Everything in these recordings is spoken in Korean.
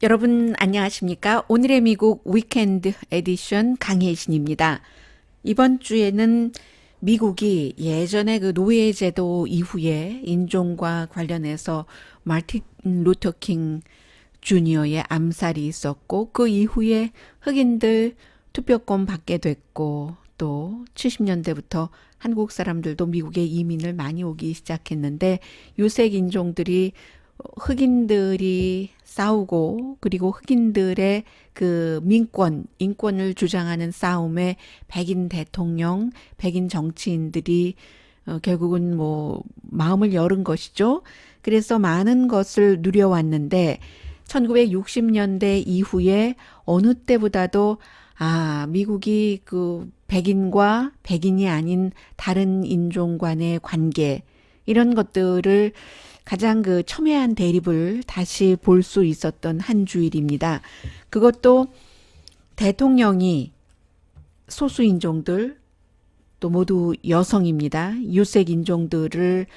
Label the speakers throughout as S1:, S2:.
S1: 여러분 안녕하십니까? 오늘의 미국 위켄드 에디션 강혜신입니다. 이번 주에는 미국이 예전에 그 노예제도 이후에 인종과 관련해서 마틴 루터 킹 주니어의 암살이 있었고 그 이후에 흑인들 투표권 받게 됐고 또 70년대부터 한국 사람들도 미국에 이민을 많이 오기 시작했는데 유색 인종들이 흑인들이 싸우고 그리고 흑인들의 그 인권을 주장하는 싸움에 백인 대통령, 백인 정치인들이 결국은 뭐 마음을 열은 것이죠. 그래서 많은 것을 누려왔는데 1960년대 이후에 어느 때보다도 미국이 그 백인과 백인이 아닌 다른 인종 간의 관계 이런 것들을 가장 그 첨예한 대립을 다시 볼 수 있었던 한 주일입니다. 그것도 대통령이 소수인종들 또 모두 여성입니다. 유색 인종들을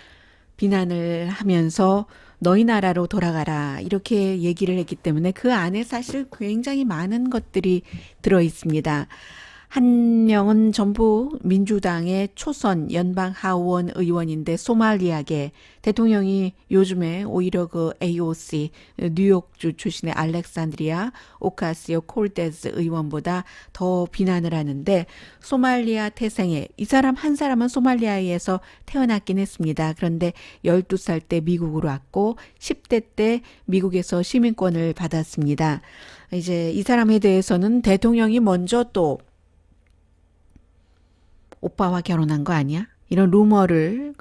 S1: 비난을 하면서 너희 나라로 돌아가라 이렇게 얘기를 했기 때문에 그 안에 사실 굉장히 많은 것들이 들어 있습니다. 한 명은 전부 민주당의 초선 연방 하원 의원인데 소말리아계 대통령이 요즘에 오히려 그 AOC 뉴욕주 출신의 알렉산드리아 오카시오 콜데스 의원보다 더 비난을 하는데 소말리아 태생의 이 사람 한 사람은 소말리아에서 태어났긴 했습니다. 그런데 12살 때 미국으로 왔고 10대 때 미국에서 시민권을 받았습니다. 이제 이 사람에 대해서는 대통령이 먼저 또 오빠와 결혼한 거 아니야? 이런 루머를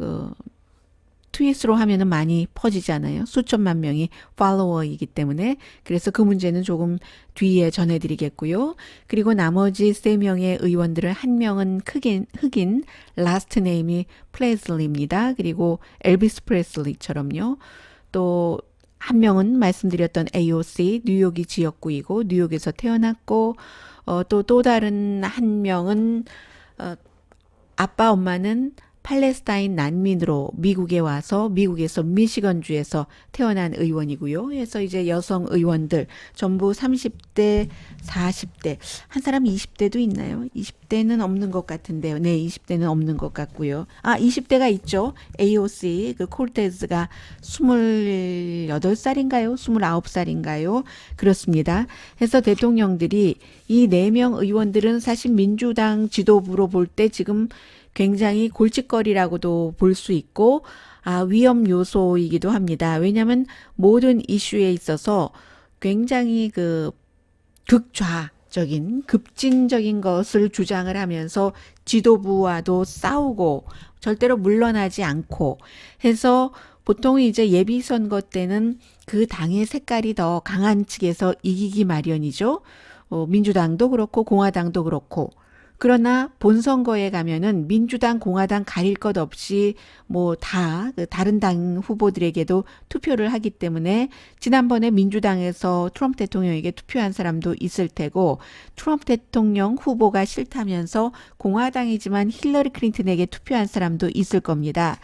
S1: 트윗으로 하면은 많이 퍼지잖아요. 수천만 명이 팔로워이기 때문에. 그래서 그 문제는 조금 뒤에 전해드리겠고요. 그리고 나머지 3명의 의원들은 한 명은 흑인 라스트 네임이 플레슬리입니다. 그리고 엘비스 프레슬리처럼요. 또 한 명은 말씀드렸던 AOC 뉴욕이 지역구이고 뉴욕에서 태어났고 또 다른 한 명은 아빠 엄마는 팔레스타인 난민으로 미국에 와서 미국에서 미시건주에서 태어난 의원이고요. 그래서 이제 여성 의원들 전부 30대, 40대, 한 사람 20대도 있나요? 20대는 없는 것 같은데요. 네, 20대는 없는 것 같고요. 20대가 있죠. AOC 그 콜테즈가 28살인가요? 29살인가요? 그렇습니다. 그래서 대통령들이 이 4명 의원들은 사실 민주당 지도부로 볼 때 지금 굉장히 골칫거리라고도 볼 수 있고 위험 요소이기도 합니다. 왜냐하면 모든 이슈에 있어서 굉장히 그 극좌적인 급진적인 것을 주장을 하면서 지도부와도 싸우고 절대로 물러나지 않고 해서 보통 이제 예비선거 때는 그 당의 색깔이 더 강한 측에서 이기기 마련이죠. 민주당도 그렇고 공화당도 그렇고. 그러나 본선거에 가면은 민주당, 공화당 가릴 것 없이 뭐 다 다른 당 후보들에게도 투표를 하기 때문에 지난번에 민주당에서 트럼프 대통령에게 투표한 사람도 있을 테고 트럼프 대통령 후보가 싫다면서 공화당이지만 힐러리 클린턴에게 투표한 사람도 있을 겁니다.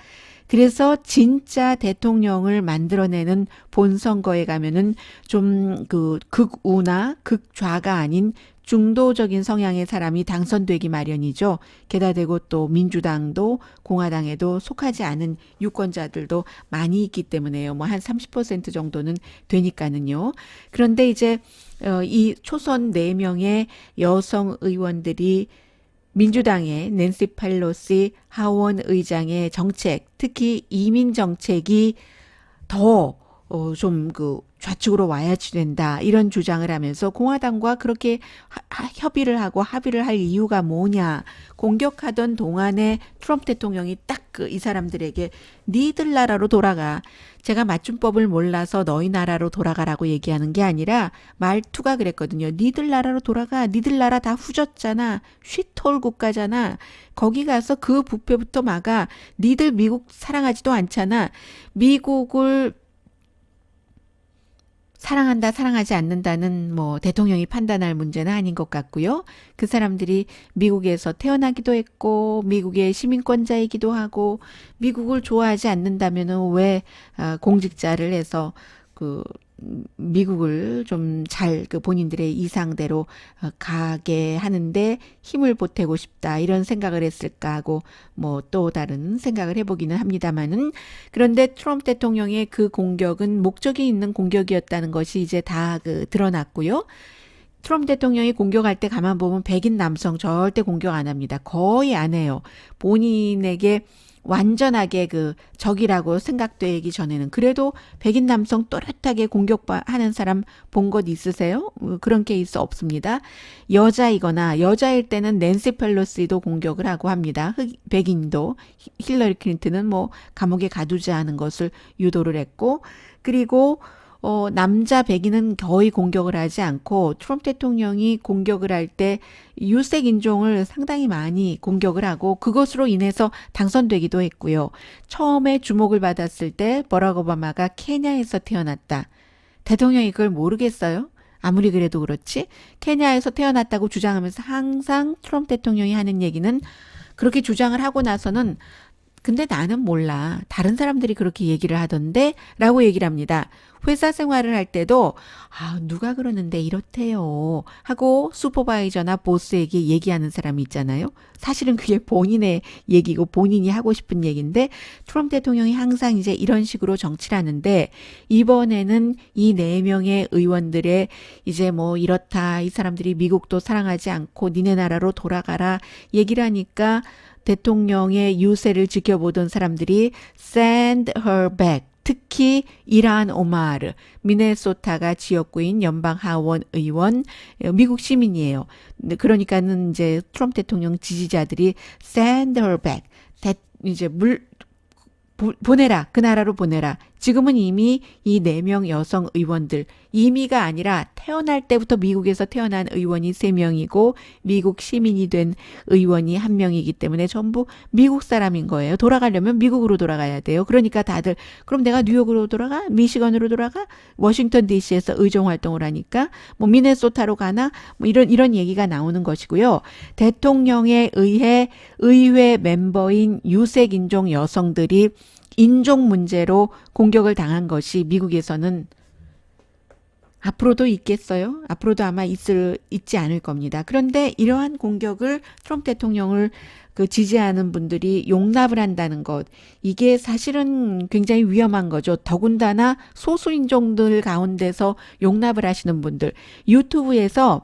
S1: 그래서 진짜 대통령을 만들어내는 본선거에 가면은 좀 그 극우나 극좌가 아닌 중도적인 성향의 사람이 당선되기 마련이죠. 게다 대고 또 민주당도 공화당에도 속하지 않은 유권자들도 많이 있기 때문에요. 뭐 한 30% 정도는 되니까는요. 그런데 이제 이 초선 4명의 여성 의원들이 민주당의 낸시 펠로시 하원 의장의 정책, 특히 이민 정책이 더 좀 그 좌측으로 와야지 된다 이런 주장을 하면서 공화당과 그렇게 협의를 하고 합의를 할 이유가 뭐냐 공격하던 동안에 트럼프 대통령이 딱 이 사람들에게 니들 나라로 돌아가 제가 맞춤법을 몰라서 너희 나라로 돌아가라고 얘기하는 게 아니라 말투가 그랬거든요. 니들 나라로 돌아가 니들 나라 다 후졌잖아 쉿홀 국가잖아 거기 가서 그 부패부터 막아 니들 미국 사랑하지도 않잖아 미국을 사랑한다, 사랑하지 않는다는 뭐 대통령이 판단할 문제는 아닌 것 같고요. 그 사람들이 미국에서 태어나기도 했고, 미국의 시민권자이기도 하고, 미국을 좋아하지 않는다면은 왜 공직자를 해서 그 미국을 좀 잘 그 본인들의 이상대로 가게 하는데 힘을 보태고 싶다 이런 생각을 했을까 하고 뭐 또 다른 생각을 해보기는 합니다만은 그런데 트럼프 대통령의 그 공격은 목적이 있는 공격이었다는 것이 이제 다 그 드러났고요. 트럼프 대통령이 공격할 때 가만 보면 백인 남성 절대 공격 안 합니다. 거의 안 해요. 본인에게 완전하게 그 적이라고 생각되기 전에는 그래도 백인 남성 또렷하게 공격하는 사람 본 것 있으세요? 그런 케이스 없습니다. 여자이거나 여자일 때는 낸시 펠로시도 공격을 하고 합니다. 백인도 힐러리 클린턴은 뭐 감옥에 가두지 않은 것을 유도를 했고 그리고 남자 백인은 거의 공격을 하지 않고 트럼프 대통령이 공격을 할 때 유색 인종을 상당히 많이 공격을 하고 그것으로 인해서 당선되기도 했고요. 처음에 주목을 받았을 때 버락 오바마가 케냐에서 태어났다. 대통령이 그걸 모르겠어요? 아무리 그래도 그렇지. 케냐에서 태어났다고 주장하면서 항상 트럼프 대통령이 하는 얘기는 그렇게 주장을 하고 나서는 근데 나는 몰라. 다른 사람들이 그렇게 얘기를 하던데 라고 얘기를 합니다. 회사 생활을 할 때도 누가 그러는데 이렇대요 하고 슈퍼바이저나 보스에게 얘기하는 사람이 있잖아요. 사실은 그게 본인의 얘기고 본인이 하고 싶은 얘기인데 트럼프 대통령이 항상 이제 이런 식으로 정치를 하는데 이번에는 이 4명의 의원들의 이제 뭐 이렇다 이 사람들이 미국도 사랑하지 않고 니네 나라로 돌아가라 얘기를 하니까 대통령의 유세를 지켜보던 사람들이 send her back. 특히 일한 오마르, 미네소타가 지역구인 연방 하원 의원, 미국 시민이에요. 그러니까는 이제 트럼프 대통령 지지자들이 send her back. 이제 보내라. 그 나라로 보내라. 지금은 이미 이 4명 여성 의원들, 이미가 아니라 태어날 때부터 미국에서 태어난 의원이 3명이고 미국 시민이 된 의원이 1명이기 때문에 전부 미국 사람인 거예요. 돌아가려면 미국으로 돌아가야 돼요. 그러니까 다들 그럼 내가 뉴욕으로 돌아가? 미시건으로 돌아가? 워싱턴 DC에서 의정 활동을 하니까 뭐 미네소타로 가나? 뭐 이런 얘기가 나오는 것이고요. 대통령에 의해 의회 멤버인 유색 인종 여성들이 인종 문제로 공격을 당한 것이 미국에서는 앞으로도 있겠어요? 앞으로도 아마 있지 않을 겁니다. 그런데 이러한 공격을 트럼프 대통령을 지지하는 분들이 용납을 한다는 것, 이게 사실은 굉장히 위험한 거죠. 더군다나 소수인종들 가운데서 용납을 하시는 분들, 유튜브에서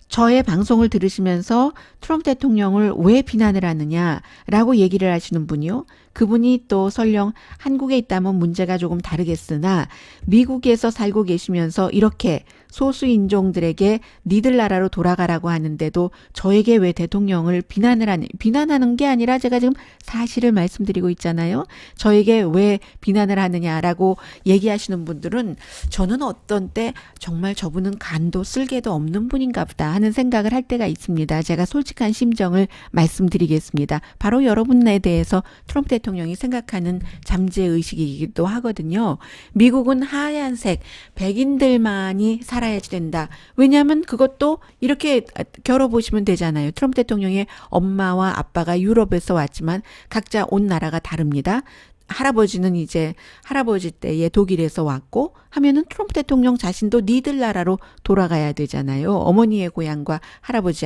S1: 저의 방송을 들으시면서 트럼프 대통령을 왜 비난을 하느냐라고 얘기를 하시는 분이요. 그분이 또 설령 한국에 있다면 문제가 조금 다르겠으나 미국에서 살고 계시면서 이렇게 소수인종들에게 니들 나라로 돌아가라고 하는데도 저에게 왜 대통령을 비난하는 게 아니라 제가 지금 사실을 말씀드리고 있잖아요. 저에게 왜 비난을 하느냐라고 얘기하시는 분들은 저는 어떤 때 정말 저분은 간도 쓸개도 없는 분인가 보다 하는 생각을 할 때가 있습니다. 제가 솔직한 심정을 말씀드리겠습니다. 바로 여러분에 대해서 트럼프 대통령이 생각하는 잠재의식이기도 하거든요. 미국은 하얀색 백인들만이 살아야지 된다. 왜냐하면 그것도 이렇게 겨뤄보시면 되잖아요. 트럼프 대통령의 엄마와 아빠가 유럽에서 왔지만 각자 온 나라가 다릅니다. 할아버지는 이제 할아버지 때에 독일에서 왔고 하면은 트럼프 대통령 자신도 니들 나라로 돌아가야 되잖아요. 어머니의 고향과 할아버지,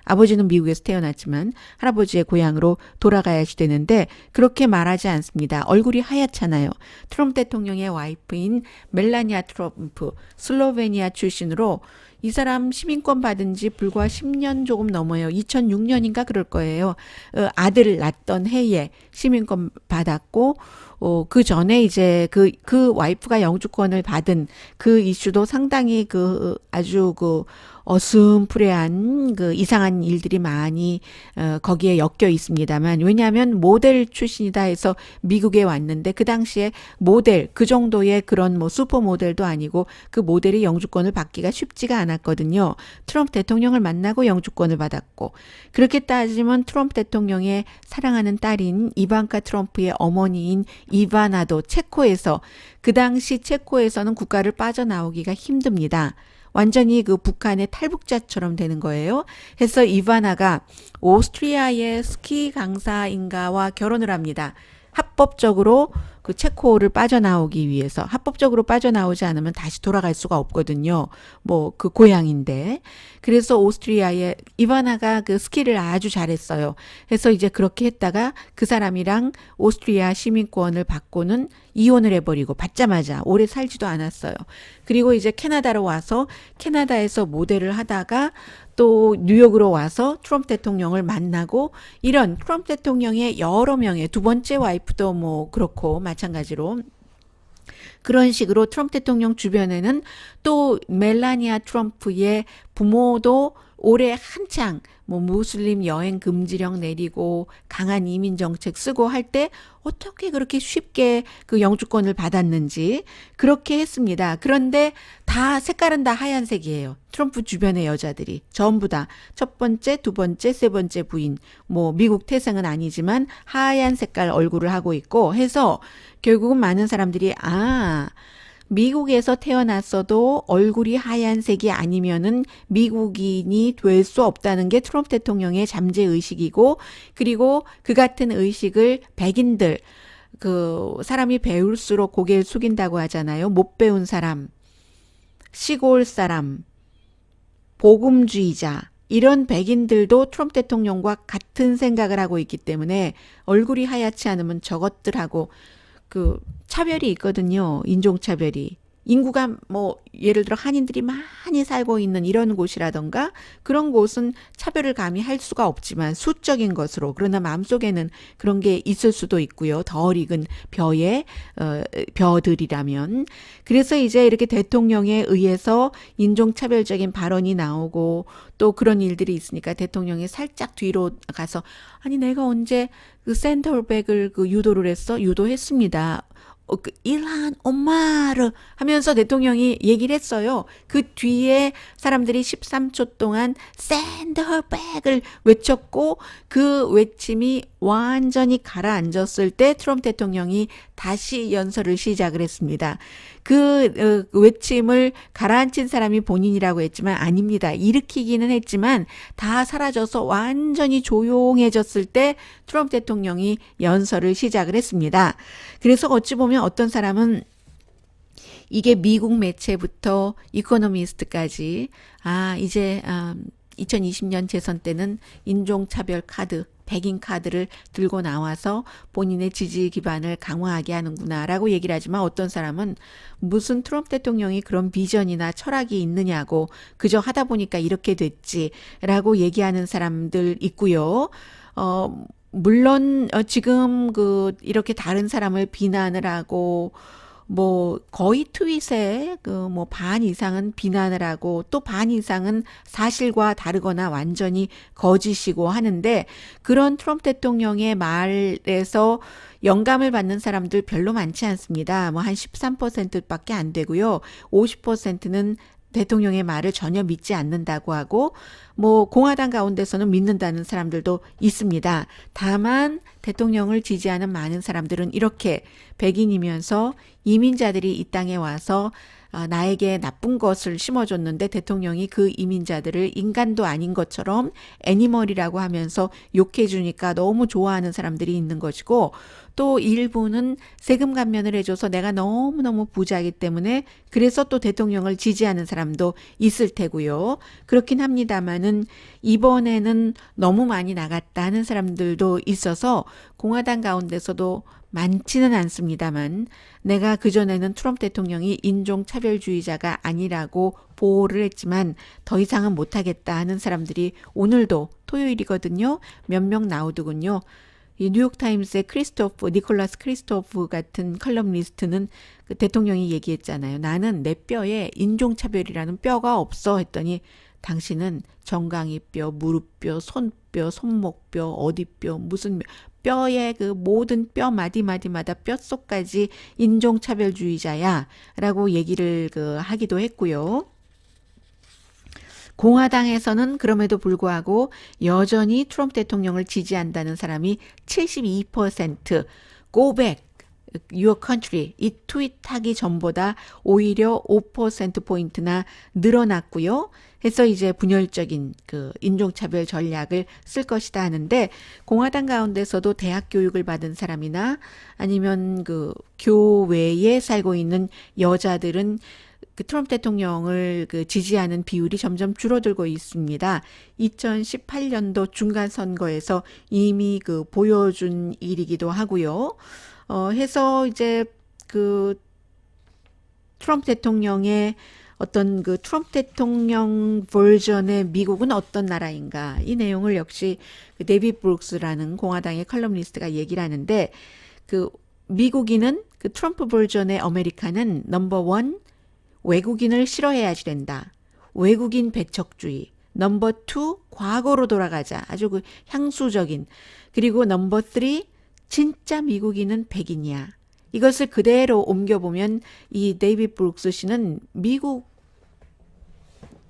S1: 아버지는 미국에서 태어났지만 할아버지의 고향으로 돌아가야지 되는데 그렇게 말하지 않습니다. 얼굴이 하얗잖아요. 트럼프 대통령의 와이프인 멜라니아 트럼프, 슬로베니아 출신으로 이 사람 시민권 받은 지 불과 10년 조금 넘어요. 2006년인가 그럴 거예요. 아들을 낳던 해에 시민권 받았고, 그 전에 이제 그 와이프가 영주권을 받은 그 이슈도 상당히 아주 어슴푸레한 이상한 일들이 많이 거기에 엮여 있습니다만 왜냐하면 모델 출신이다 해서 미국에 왔는데 그 당시에 모델 그 정도의 그런 뭐 슈퍼 모델도 아니고 그 모델이 영주권을 받기가 쉽지가 않았거든요. 트럼프 대통령을 만나고 영주권을 받았고 그렇게 따지면 트럼프 대통령의 사랑하는 딸인 이반카 트럼프의 어머니인 이바나도 체코에서 그 당시 체코에서는 국가를 빠져나오기가 힘듭니다. 완전히 북한의 탈북자처럼 되는 거예요. 해서 이바나가 오스트리아의 스키 강사인가와 결혼을 합니다. 합법적으로 그 체코를 빠져나오기 위해서 합법적으로 빠져나오지 않으면 다시 돌아갈 수가 없거든요. 뭐 그 고향인데. 그래서 오스트리아의 이바나가 그 스키를 아주 잘했어요. 그래서 이제 그렇게 했다가 그 사람이랑 오스트리아 시민권을 받고는 이혼을 해버리고 받자마자 오래 살지도 않았어요. 그리고 이제 캐나다로 와서 캐나다에서 모델을 하다가 또 뉴욕으로 와서 트럼프 대통령을 만나고 이런 트럼프 대통령의 여러 명의 두 번째 와이프도 뭐 그렇고 마찬가지로 그런 식으로 트럼프 대통령 주변에는 또 멜라니아 트럼프의 부모도 올해 한창 뭐 무슬림 여행 금지령 내리고 강한 이민 정책 쓰고 할 때 어떻게 그렇게 쉽게 그 영주권을 받았는지 그렇게 했습니다. 그런데 다 색깔은 다 하얀색이에요. 트럼프 주변의 여자들이 전부 다 첫 번째, 두 번째, 세 번째 부인 뭐 미국 태생은 아니지만 하얀 색깔 얼굴을 하고 있고 해서 결국은 많은 사람들이 미국에서 태어났어도 얼굴이 하얀색이 아니면은 미국인이 될 수 없다는 게 트럼프 대통령의 잠재의식이고 그리고 그 같은 의식을 백인들 그 사람이 배울수록 고개를 숙인다고 하잖아요. 못 배운 사람, 시골 사람, 복음주의자 이런 백인들도 트럼프 대통령과 같은 생각을 하고 있기 때문에 얼굴이 하얗지 않으면 저것들하고 그 차별이 있거든요. 인종차별이. 인구가 뭐 예를 들어 한인들이 많이 살고 있는 이런 곳이라던가 그런 곳은 차별을 감히 할 수가 없지만 수적인 것으로 그러나 마음속에는 그런 게 있을 수도 있고요. 덜 익은 벼들이라면 그래서 이제 이렇게 대통령에 의해서 인종차별적인 발언이 나오고 또 그런 일들이 있으니까 대통령이 살짝 뒤로 가서 아니 내가 언제 그 샌더백을 그 유도를 했어? 유도했습니다. 그 일한 엄마를 하면서 대통령이 얘기를 했어요. 그 뒤에 사람들이 13초 동안 샌더백을 외쳤고 그 외침이 완전히 가라앉았을 때 트럼프 대통령이 다시 연설을 시작을 했습니다. 그 외침을 가라앉힌 사람이 본인이라고 했지만 아닙니다. 일으키기는 했지만 다 사라져서 완전히 조용해졌을 때 트럼프 대통령이 연설을 시작을 했습니다. 그래서 어찌 보면 어떤 사람은 이게 미국 매체부터 이코노미스트까지 이제 2020년 재선 때는 인종차별 카드 백인 카드를 들고 나와서 본인의 지지 기반을 강화하게 하는구나라고 얘기를 하지만 어떤 사람은 무슨 트럼프 대통령이 그런 비전이나 철학이 있느냐고 그저 하다 보니까 이렇게 됐지라고 얘기하는 사람들 있고요. 물론 지금 이렇게 다른 사람을 비난을 하고 뭐 거의 트윗에 그 뭐 반 이상은 비난을 하고 또 반 이상은 사실과 다르거나 완전히 거짓이고 하는데 그런 트럼프 대통령의 말에서 영감을 받는 사람들 별로 많지 않습니다. 뭐 한 13%밖에 안 되고요. 50%는 대통령의 말을 전혀 믿지 않는다고 하고 뭐 공화당 가운데서는 믿는다는 사람들도 있습니다. 다만 대통령을 지지하는 많은 사람들은 이렇게 백인이면서 이민자들이 이 땅에 와서 나에게 나쁜 것을 심어줬는데 대통령이 그 이민자들을 인간도 아닌 것처럼 애니멀이라고 하면서 욕해주니까 너무 좋아하는 사람들이 있는 것이고 또 일부는 세금 감면을 해줘서 내가 너무너무 부자이기 때문에 그래서 또 대통령을 지지하는 사람도 있을 테고요. 그렇긴 합니다만은 이번에는 너무 많이 나갔다 하는 사람들도 있어서 공화당 가운데서도 많지는 않습니다만 내가 그전에는 트럼프 대통령이 인종차별주의자가 아니라고 보호를 했지만 더 이상은 못하겠다 하는 사람들이 오늘도 토요일이거든요. 몇 명 나오더군요. 이 뉴욕타임스의 니콜라스 크리스토프 같은 컬럼니스트는 그 대통령이 얘기했잖아요. 나는 내 뼈에 인종차별이라는 뼈가 없어 했더니 당신은 정강이 뼈, 무릎뼈, 손뼈, 손목뼈, 어디뼈, 무슨 뼈의 그 모든 뼈 마디마디마다 뼛속까지 인종차별주의자야 라고 얘기를 하기도 했고요. 공화당에서는 그럼에도 불구하고 여전히 트럼프 대통령을 지지한다는 사람이 72% go back your country 이 트윗하기 전보다 오히려 5%포인트나 늘어났고요. 해서 이제 분열적인 그 인종차별 전략을 쓸 것이다 하는데 공화당 가운데서도 대학 교육을 받은 사람이나 아니면 그 교외에 살고 있는 여자들은 그 트럼프 대통령을 그 지지하는 비율이 점점 줄어들고 있습니다. 2018년도 중간 선거에서 이미 그 보여준 일이기도 하고요. 해서 이제 그 트럼프 대통령의 어떤 그 트럼프 대통령 버전의 미국은 어떤 나라인가 이 내용을 역시 그 데이빗 브룩스라는 공화당의 컬럼니스트가 얘기를 하는데 그 미국인은 그 트럼프 버전의 아메리카는 넘버 원 외국인을 싫어해야지 된다. 외국인 배척주의. 넘버 투 과거로 돌아가자. 아주 그 향수적인. 그리고 넘버 쓰리 진짜 미국인은 백인이야. 이것을 그대로 옮겨보면 이 데이빗 브룩스 씨는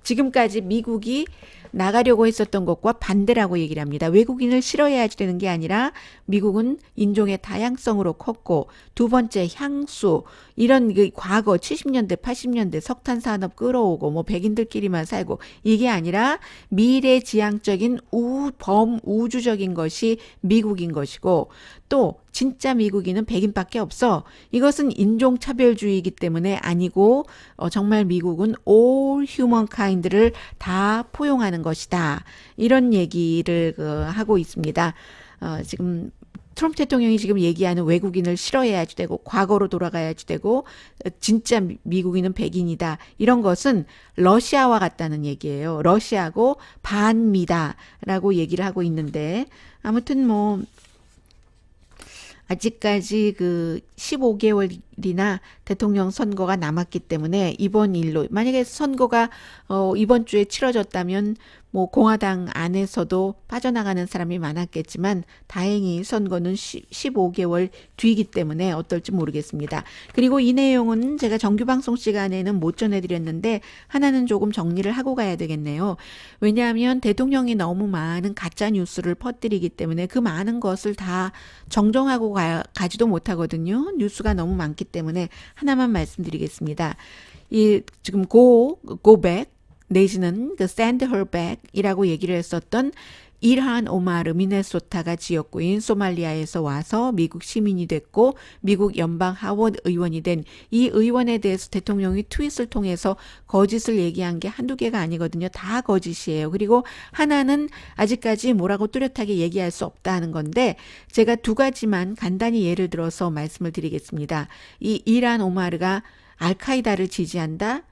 S1: 지금까지 미국이 나가려고 했었던 것과 반대라고 얘기를 합니다. 외국인을 싫어해야지 되는 게 아니라 미국은 인종의 다양성으로 컸고 두 번째 향수 이런 그 과거 70년대 80년대 석탄 산업 끌어오고 뭐 백인들끼리만 살고 이게 아니라 미래지향적인 범우주적인 것이 미국인 것이고 또 진짜 미국인은 백인밖에 없어. 이것은 인종차별주의이기 때문에 아니고 정말 미국은 all humankind를 다 포용하는 것이다. 이런 얘기를 하고 있습니다. 지금 트럼프 대통령이 지금 얘기하는 외국인을 싫어해야지 되고 과거로 돌아가야지 되고 진짜 미국인은 백인이다. 이런 것은 러시아와 같다는 얘기예요. 러시아고 반미다라고 얘기를 하고 있는데 아무튼 뭐 아직까지 그 15개월이나 대통령 선거가 남았기 때문에 이번 일로 만약에 선거가 이번 주에 치러졌다면 뭐 공화당 안에서도 빠져나가는 사람이 많았겠지만 다행히 선거는 15개월 뒤이기 때문에 어떨지 모르겠습니다. 그리고 이 내용은 제가 정규 방송 시간에는 못 전해드렸는데 하나는 조금 정리를 하고 가야 되겠네요. 왜냐하면 대통령이 너무 많은 가짜 뉴스를 퍼뜨리기 때문에 그 많은 것을 다 정정하고 가지도 못하거든요. 뉴스가 너무 많기 때문에 하나만 말씀드리겠습니다. 이 지금 go back 내지는 그 send her back이라고 얘기를 했었던 일한 오마르 미네소타가 지역구인 소말리아에서 와서 미국 시민이 됐고 미국 연방 하원 의원이 된 이 의원에 대해서 대통령이 트윗을 통해서 거짓을 얘기한 게 한두 개가 아니거든요. 다 거짓이에요. 그리고 하나는 아직까지 뭐라고 뚜렷하게 얘기할 수 없다는 건데 제가 두 가지만 간단히 예를 들어서 말씀을 드리겠습니다. 이 일한 오마르가 알카이다를 지지한다?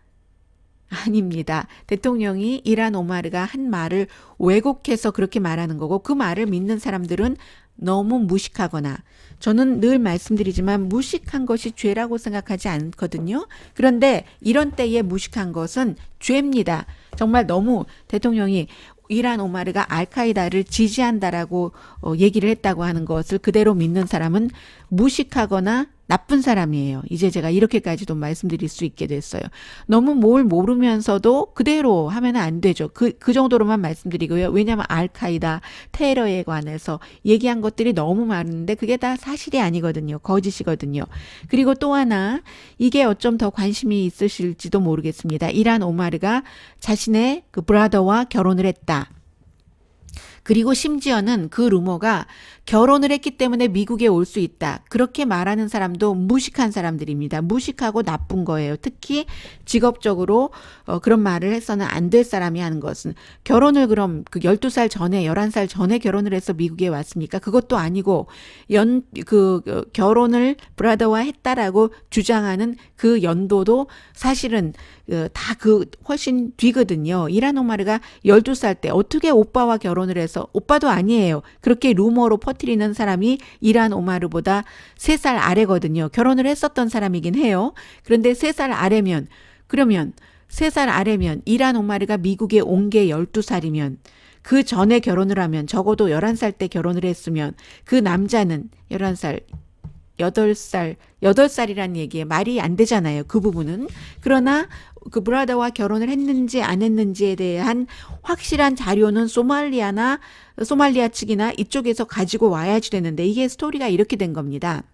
S1: 아닙니다. 대통령이 이란 오마르가 한 말을 왜곡해서 그렇게 말하는 거고 그 말을 믿는 사람들은 너무 무식하거나 저는 늘 말씀드리지만 무식한 것이 죄라고 생각하지 않거든요. 그런데 이런 때에 무식한 것은 죄입니다. 정말 너무 대통령이 이란 오마르가 알카이다를 지지한다라고 얘기를 했다고 하는 것을 그대로 믿는 사람은 무식하거나 나쁜 사람이에요. 이제 제가 이렇게까지도 말씀드릴 수 있게 됐어요. 너무 뭘 모르면서도 그대로 하면 안 되죠. 그 정도로만 말씀드리고요. 왜냐하면 알카이다, 테러에 관해서 얘기한 것들이 너무 많은데 그게 다 사실이 아니거든요. 거짓이거든요. 그리고 또 하나 이게 어쩜 더 관심이 있으실지도 모르겠습니다. 이란 오마르가 자신의 그 브라더와 결혼을 했다. 그리고 심지어는 그 루머가 결혼을 했기 때문에 미국에 올 수 있다. 그렇게 말하는 사람도 무식한 사람들입니다. 무식하고 나쁜 거예요. 특히 직업적으로 그런 말을 해서는 안 될 사람이 하는 것은 결혼을 그럼 그 12살 전에 11살 전에 결혼을 해서 미국에 왔습니까? 그것도 아니고 결혼을 브라더와 했다라고 주장하는 그 연도도 사실은 다 훨씬 뒤거든요. 이란 오마르가 12살 때 어떻게 오빠와 결혼을 해서 오빠도 아니에요. 그렇게 루머로 퍼뜨리는 사람이 이란 오마르보다 3살 아래거든요. 결혼을 했었던 사람이긴 해요. 그런데 3살 아래면 그러면 3살 아래면 이란 오마르가 미국에 온 게 12살이면 그 전에 결혼을 하면 적어도 11살 때 결혼을 했으면 그 남자는 11살 8살이라는 얘기에 말이 안 되잖아요. 그 부분은. 그러나 그 브라더와 결혼을 했는지 안 했는지에 대한 확실한 자료는 소말리아 측이나 이쪽에서 가지고 와야지 되는데 이게 스토리가 이렇게 된 겁니다.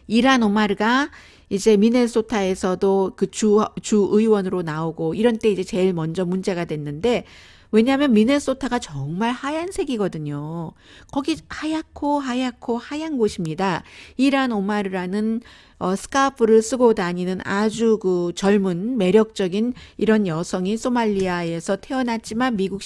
S1: 일한 오마르가 이제 미네소타에서도 그 주 의원으로 나오고 이런 때 이제 제일 먼저 문제가 됐는데 왜냐하면 미네소타가 정말 하얀색이거든요. 거기 하얗고 하얗고 하얀 곳입니다. 일한 오마르라는 스카프를 쓰고 다니는 아주 그 젊은 매력적인 이런 여성이 소말리아에서 태어났지만 미국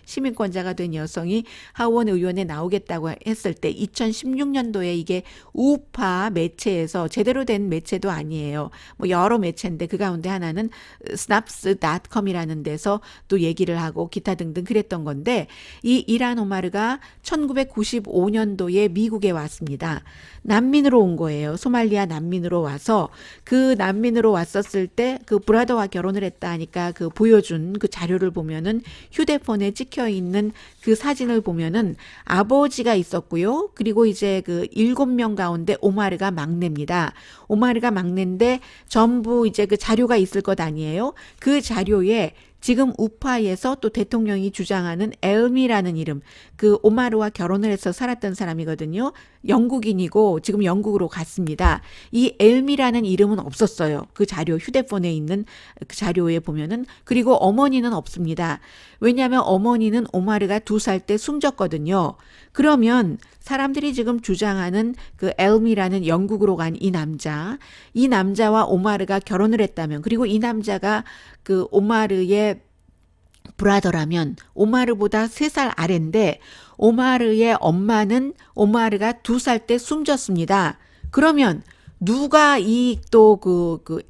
S1: 시민권자가 된 여성이 하원 의원에 나오겠다고 했을 때 2016년도에 이게 우파 매체에서 제대로 된 매체도 아니에요. 뭐 여러 매체인데 그 가운데 하나는 snaps.com이라는 데서 또 얘기를 하고 기타 등등 그랬던 건데 이 일한 오마르가 1995년도에 미국에 왔습니다. 난민으로 온 거예요. 소말리아 난민으로 와서 그 난민으로 왔었을 때 그 브라더와 결혼을 했다 하니까 그 보여준 그 자료를 보면은 휴대폰에 찍혀 있는 그 사진을 보면은 아버지가 있었고요. 그리고 이제 그 7명 가운데 오마르가 막내입니다. 오마르가 막내인데 전부 이제 그 자료가 있을 것 아니에요. 그 자료에 지금 우파에서 또 대통령이 주장하는 엘미라는 이름, 그 오마르와 결혼을 해서 살았던 사람이거든요. 영국인이고 지금 영국으로 갔습니다. 이 엘미라는 이름은 없었어요. 그 자료, 휴대폰에 있는 그 자료에 보면은. 그리고 어머니는 없습니다. 왜냐하면 어머니는 오마르가 2살 때 숨졌거든요. 그러면 사람들이 지금 주장하는 그 엘미라는 영국으로 간 이 남자와 오마르가 결혼을 했다면, 그리고 이 남자가 그 오마르의 브라더라면 오마르보다 3살 아래인데 오마르의 엄마는 오마르가 2살 때 숨졌습니다. 그러면 누가 이 또 그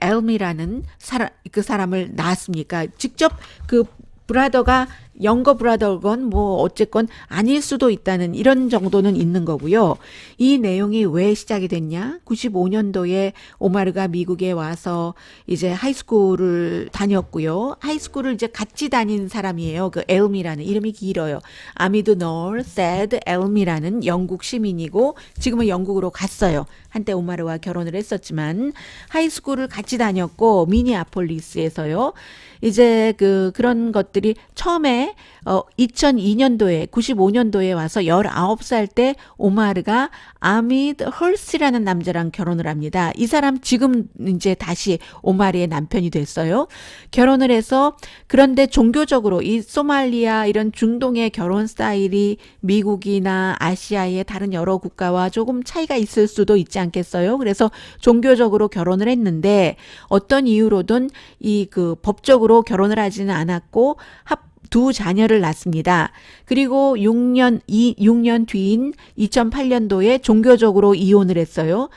S1: 엘미라는 사람을 낳았습니까? 직접 그 브라더가 영거 브라더건 뭐 어쨌건 아닐 수도 있다는 이런 정도는 있는 거고요. 이 내용이 왜 시작이 됐냐? 95년도에 오마르가 미국에 와서 이제 하이스쿨을 다녔고요. 하이스쿨을 이제 같이 다닌 사람이에요. 그 엘미라는 이름이 길어요. 아미드 널 세드 엘미라는 영국 시민이고 지금은 영국으로 갔어요. 한때 오마르와 결혼을 했었지만 하이스쿨을 같이 다녔고 미니아폴리스에서요. 이제 그런 것들이 처음에 2002년도에 95년도에 와서 19살 때 오마르가 아미드 헐스라는 남자랑 결혼을 합니다. 이 사람 지금 이제 다시 오마르의 남편이 됐어요. 결혼을 해서 그런데 종교적으로 이 소말리아 이런 중동의 결혼 스타일이 미국이나 아시아의 다른 여러 국가와 조금 차이가 있을 수도 있지 않겠어요? 그래서 종교적으로 결혼을 했는데 어떤 이유로든 이 그 법적으로 결혼을 하지는 않았고 2자녀를 낳습니다. 그리고 6년 뒤인 2008년도에 종교적으로 이혼을 했어요.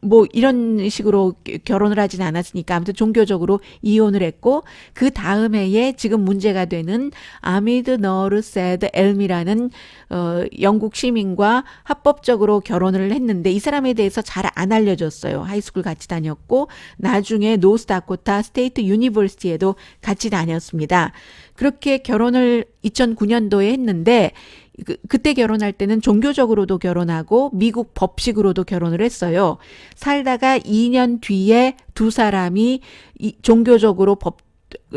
S1: 뭐 이런 식으로 결혼을 하진 않았으니까 아무튼 종교적으로 이혼을 했고 그 다음 해에 지금 문제가 되는 아미드 너르 세드 엘미라는 영국 시민과 합법적으로 결혼을 했는데 이 사람에 대해서 잘 안 알려졌어요. 하이스쿨 같이 다녔고 나중에 노스다코타 스테이트 유니버시티에도 같이 다녔습니다. 그렇게 결혼을 2009년도에 했는데 그때 결혼할 때는 종교적으로도 결혼하고 미국 법식으로도 결혼을 했어요. 살다가 2년 뒤에 2사람이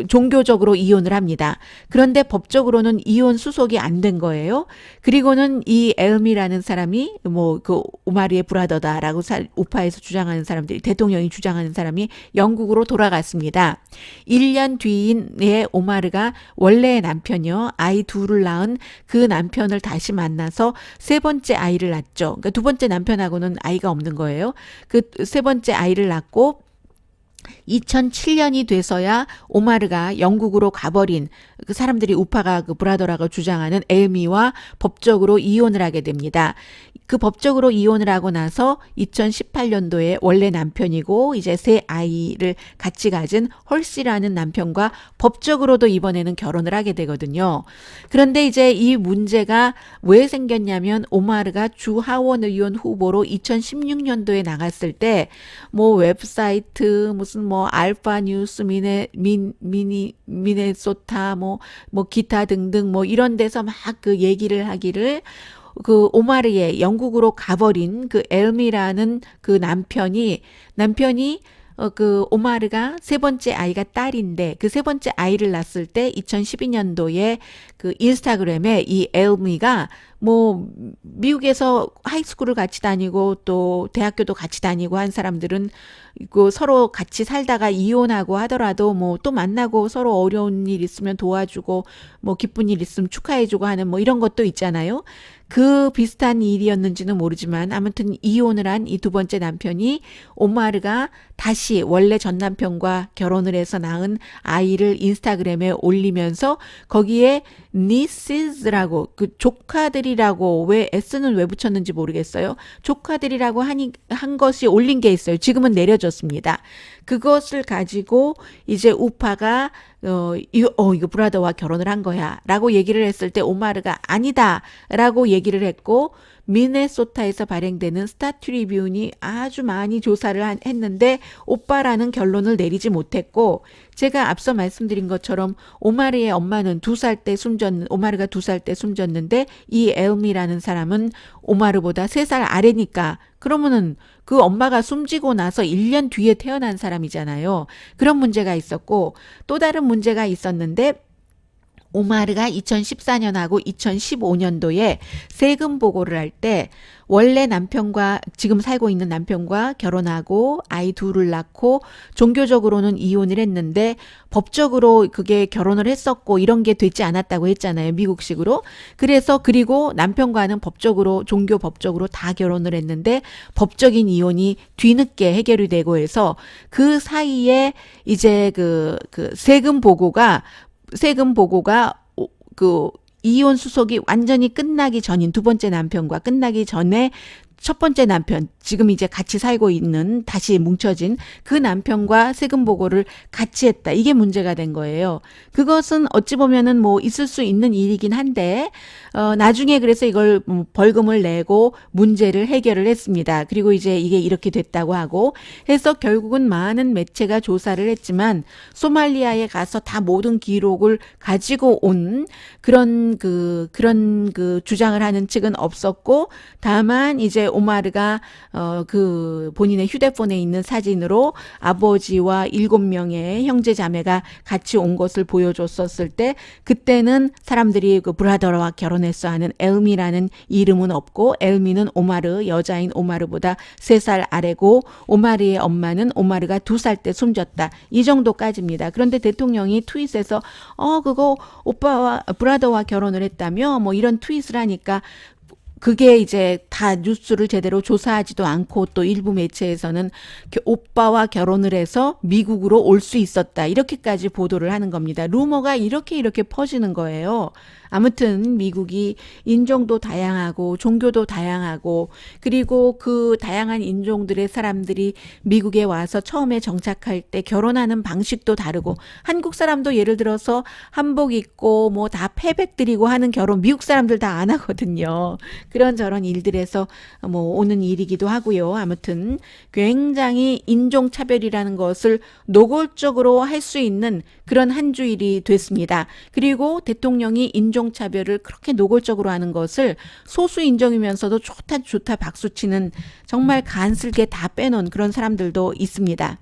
S1: 종교적으로 이혼을 합니다. 그런데 법적으로는 이혼 수속이 안 된 거예요. 그리고는 이 엘미라는 사람이 뭐 그 오마르의 브라더다라고 우파에서 주장하는 사람들이 대통령이 주장하는 사람이 영국으로 돌아갔습니다. 1년 뒤에 오마르가 원래의 남편이요. 아이 2를 낳은 그 남편을 다시 만나서 3번째 아이를 낳죠. 그러니까 2번째 남편하고는 아이가 없는 거예요. 그 3번째 아이를 낳고 2007년이 돼서야 오마르가 영국으로 가버린 그 사람들이 우파가 그 브라더라고 주장하는 엘미와 법적으로 이혼을 하게 됩니다. 그 법적으로 이혼을 하고 나서 2018년도에 원래 남편이고 이제 3아이를 같이 가진 헐시라는 남편과 법적으로도 이번에는 결혼을 하게 되거든요. 그런데 이제 이 문제가 왜 생겼냐면 오마르가 주 하원 의원 후보로 2016년도에 나갔을 때 뭐 웹사이트 무슨 뭐 알파 뉴스 미네소타 뭐 기타 등등 뭐 이런 데서 막 그 얘기를 하기를 그 오마르의 영국으로 가버린 그 엘미라는 그 남편이 그 오마르가 3번째 아이가 딸인데 그 3번째 아이를 낳았을 때 2012년도에 그 인스타그램에 이 엘미가 뭐 미국에서 하이스쿨을 같이 다니고 또 대학교도 같이 다니고 한 사람들은 그 서로 같이 살다가 이혼하고 하더라도 뭐 또 만나고 서로 어려운 일 있으면 도와주고 뭐 기쁜 일 있으면 축하해주고 하는 뭐 이런 것도 있잖아요. 그 비슷한 일이었는지는 모르지만 아무튼 이혼을 한 이 두 번째 남편이 오마르가 다시 원래 전 남편과 결혼을 해서 낳은 아이를 인스타그램에 올리면서 거기에 nieces라고 그 조카들이라고 왜 s는 왜 붙였는지 모르겠어요. 조카들이라고 한 것이 올린 게 있어요. 지금은 내려졌습니다. 그것을 가지고 이제 우파가 이거 브라더와 결혼을 한 거야 라고 얘기를 했을 때 오마르가 아니다 라고 얘기를 했고 미네소타에서 발행되는 스타 트리뷴이 아주 많이 조사를 했는데 오빠라는 결론을 내리지 못했고 제가 앞서 말씀드린 것처럼 오마르의 엄마는 오마르가 2살 때 숨졌는데 이 엘미라는 사람은 오마르보다 3살 아래니까 그러면은 그 엄마가 숨지고 나서 1년 뒤에 태어난 사람이잖아요. 그런 문제가 있었고 또 다른 문제가 있었는데 오마르가 2014년하고 2015년도에 세금 보고를 할 때 원래 남편과 지금 살고 있는 남편과 결혼하고 아이 둘을 낳고 종교적으로는 이혼을 했는데 법적으로 그게 결혼을 했었고 이런 게 되지 않았다고 했잖아요. 미국식으로. 그래서 그리고 남편과는 종교 법적으로 다 결혼을 했는데 법적인 이혼이 뒤늦게 해결이 되고 해서 그 사이에 이제 그 세금 보고가 그 이혼 수속이 완전히 끝나기 전인 두 번째 남편과 끝나기 전에 첫 번째 남편, 지금 이제 같이 살고 있는 다시 뭉쳐진 그 남편과 세금 보고를 같이 했다. 이게 문제가 된 거예요. 그것은 어찌 보면은 뭐 있을 수 있는 일이긴 한데 나중에 그래서 이걸 벌금을 내고 문제를 해결을 했습니다. 그리고 이제 이게 이렇게 됐다고 하고 해서 결국은 많은 매체가 조사를 했지만 소말리아에 가서 다 모든 기록을 가지고 온 그런 주장을 하는 측은 없었고 다만 이제 오마르가 그 본인의 휴대폰에 있는 사진으로 아버지와 7명의 형제 자매가 같이 온 것을 보여줬었을 때 그때는 사람들이 그 브라더와 결혼했어 하는 엘미라는 이름은 없고 엘미는 오마르 여자인 오마르보다 3살 아래고 오마르의 엄마는 오마르가 2살 때 숨졌다. 이 정도까지입니다. 그런데 대통령이 트윗에서 그거 오빠와 브라더와 결혼을 했다며 뭐 이런 트윗을 하니까 그게 이제 다 뉴스를 제대로 조사하지도 않고 또 일부 매체에서는 오빠와 결혼을 해서 미국으로 올 수 있었다. 이렇게까지 보도를 하는 겁니다. 루머가 이렇게 퍼지는 거예요. 아무튼 미국이 인종도 다양하고 종교도 다양하고 그리고 그 다양한 인종들의 사람들이 미국에 와서 처음에 정착할 때 결혼하는 방식도 다르고 한국 사람도 예를 들어서 한복 입고 뭐 다 패백 드리고 하는 결혼 미국 사람들 다 안 하거든요. 그런저런 일들에서 뭐 오는 일이기도 하고요. 아무튼 굉장히 인종차별이라는 것을 노골적으로 할 수 있는 그런 한 주일이 됐습니다. 그리고 대통령이 인종차별을 그렇게 노골적으로 하는 것을 소수 인종이면서도 좋다 박수치는 정말 간슬게 다 빼놓은 그런 사람들도 있습니다.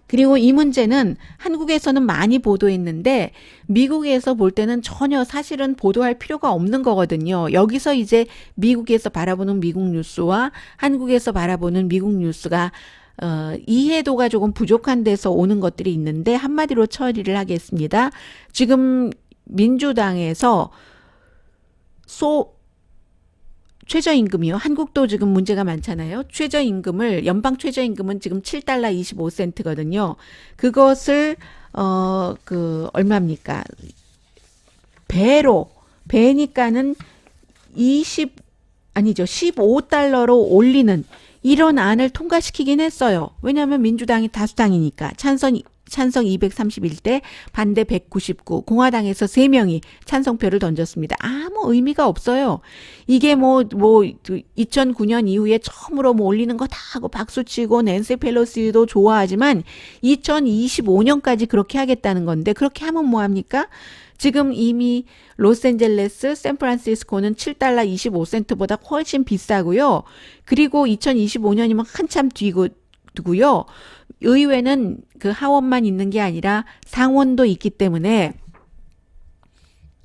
S1: 그리고 이 문제는 한국에서는 많이 보도했는데 미국에서 볼 때는 전혀 사실은 보도할 필요가 없는 거거든요. 여기서 이제 미국에서 바라보는 미국 뉴스와 한국에서 바라보는 미국 뉴스가 이해도가 조금 부족한 데서 오는 것들이 있는데 한마디로 처리를 하겠습니다. 지금 민주당에서 최저임금이요. 한국도 지금 문제가 많잖아요. 연방 최저임금은 지금 7달러 25센트거든요. 그것을 얼마입니까? 배니까는 15달러로 올리는 이런 안을 통과시키긴 했어요. 왜냐하면 민주당이 다수당이니까 찬성 231대 반대 199 공화당에서 3명이 찬성표를 던졌습니다. 아무 의미가 없어요. 이게 2009년 이후에 처음으로 올리는 거 다 하고 박수치고 낸시 펠로시도 좋아하지만 2025년까지 그렇게 하겠다는 건데 그렇게 하면 뭐합니까? 지금 이미 로스앤젤레스, 샌프란시스코는 7달러 25센트보다 훨씬 비싸고요. 그리고 2025년이면 한참 뒤고요. 의회는 그 하원만 있는 게 아니라 상원도 있기 때문에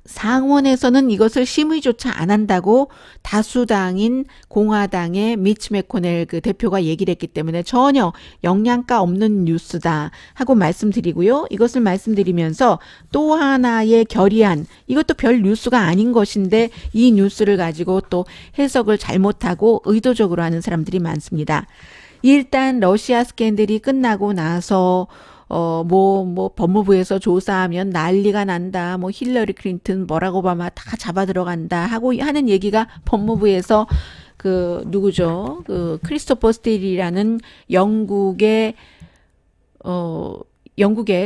S1: 상원에서는 이것을 심의조차 안 한다고 다수당인 공화당의 미치 매코넬 그 대표가 얘기를 했기 때문에 전혀 영양가 없는 뉴스다 하고 말씀드리고요. 이것을 말씀드리면서 또 하나의 결의안, 이것도 별 뉴스가 아닌 것인데 이 뉴스를 가지고 또 해석을 잘못하고 의도적으로 하는 사람들이 많습니다. 일단 러시아 스캔들이 끝나고 나서 법무부에서 조사하면 난리가 난다. 뭐 힐러리 클린턴, 버락 오바마 다 잡아 들어간다 하고 하는 얘기가 법무부에서 그 누구죠? 그 크리스토퍼 스틸이라는 영국의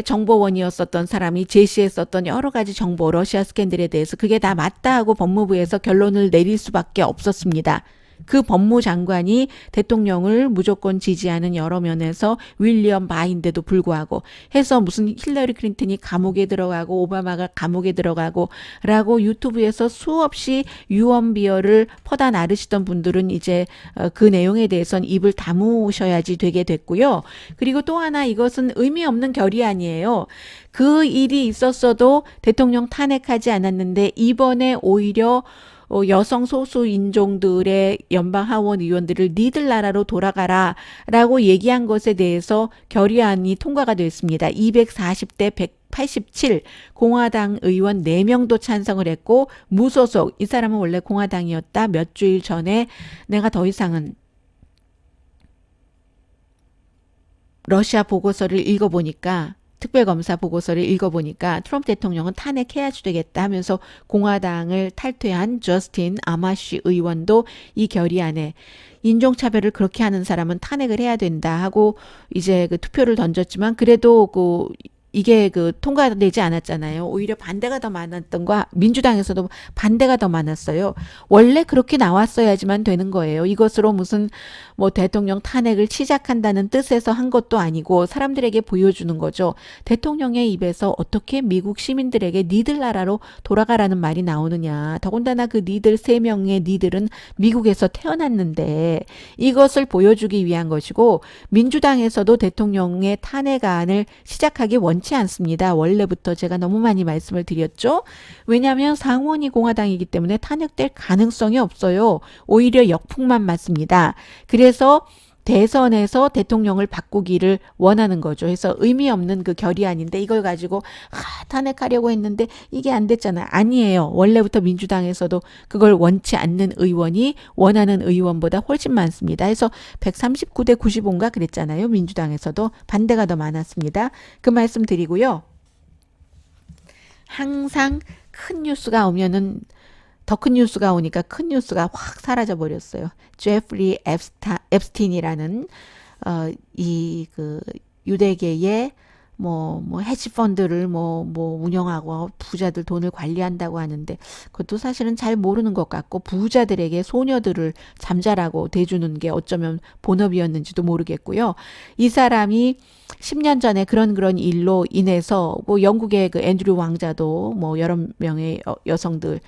S1: 정보원이었었던 사람이 제시했었던 여러 가지 정보, 러시아 스캔들에 대해서 그게 다 맞다 하고 법무부에서 결론을 내릴 수밖에 없었습니다. 그 법무장관이 대통령을 무조건 지지하는 여러 면에서 윌리엄 바인데도 불구하고 해서 무슨 힐러리 클린턴이 감옥에 들어가고 오바마가 감옥에 들어가고 라고 유튜브에서 수없이 유언비어를 퍼다 나르시던 분들은 이제 그 내용에 대해서는 입을 다무셔야지 되게 됐고요. 그리고 또 하나 이것은 의미 없는 결의안이에요. 그 일이 있었어도 대통령 탄핵하지 않았는데 이번에 오히려 여성 소수 인종들의 연방 하원 의원들을 니들 나라로 돌아가라 라고 얘기한 것에 대해서 결의안이 통과가 됐습니다. 240대 187 공화당 의원 4명도 찬성을 했고 무소속, 이 사람은 원래 공화당이었다. 몇 주일 전에 내가 더 이상은 러시아 보고서를 읽어보니까 특별검사 보고서를 읽어보니까 트럼프 대통령은 탄핵해야지 되겠다 하면서 공화당을 탈퇴한 저스틴 아마쉬 의원도 이 결의안에 인종차별을 그렇게 하는 사람은 탄핵을 해야 된다 하고 이제 그 투표를 던졌지만 그래도 이게 통과되지 않았잖아요. 오히려 반대가 더 많았던 거, 민주당에서도 반대가 더 많았어요. 원래 그렇게 나왔어야지만 되는 거예요. 이것으로 무슨 대통령 탄핵을 시작한다는 뜻에서 한 것도 아니고 사람들에게 보여주는 거죠. 대통령의 입에서 어떻게 미국 시민들에게 니들 나라로 돌아가라는 말이 나오느냐. 더군다나 그 니들 3명의 니들은 미국에서 태어났는데 이것을 보여주기 위한 것이고 민주당에서도 대통령의 탄핵안을 시작하기 원치 않습니다. 원래부터 제가 너무 많이 말씀을 드렸죠. 왜냐하면 상원이 공화당이기 때문에 탄핵될 가능성이 없어요. 오히려 역풍만 맞습니다. 그래서 대선에서 대통령을 바꾸기를 원하는 거죠. 그래서 의미 없는 그 결의안인데 이걸 가지고 탄핵하려고 했는데 이게 안 됐잖아요. 아니에요. 원래부터 민주당에서도 그걸 원치 않는 의원이 원하는 의원보다 훨씬 많습니다. 그래서 139대 95인가 그랬잖아요. 민주당에서도 반대가 더 많았습니다. 그 말씀 드리고요. 항상 큰 뉴스가 오면은 더 큰 뉴스가 오니까 큰 뉴스가 확 사라져 버렸어요. 제프리 앱스틴이라는 이 유대계의 헤지 펀드를 운영하고 부자들 돈을 관리한다고 하는데 그것도 사실은 잘 모르는 것 같고 부자들에게 소녀들을 잠자라고 대주는 게 어쩌면 본업이었는지도 모르겠고요. 이 사람이 10년 전에 그런 일로 인해서 영국의 그 앤드류 왕자도 여러 명의 여성들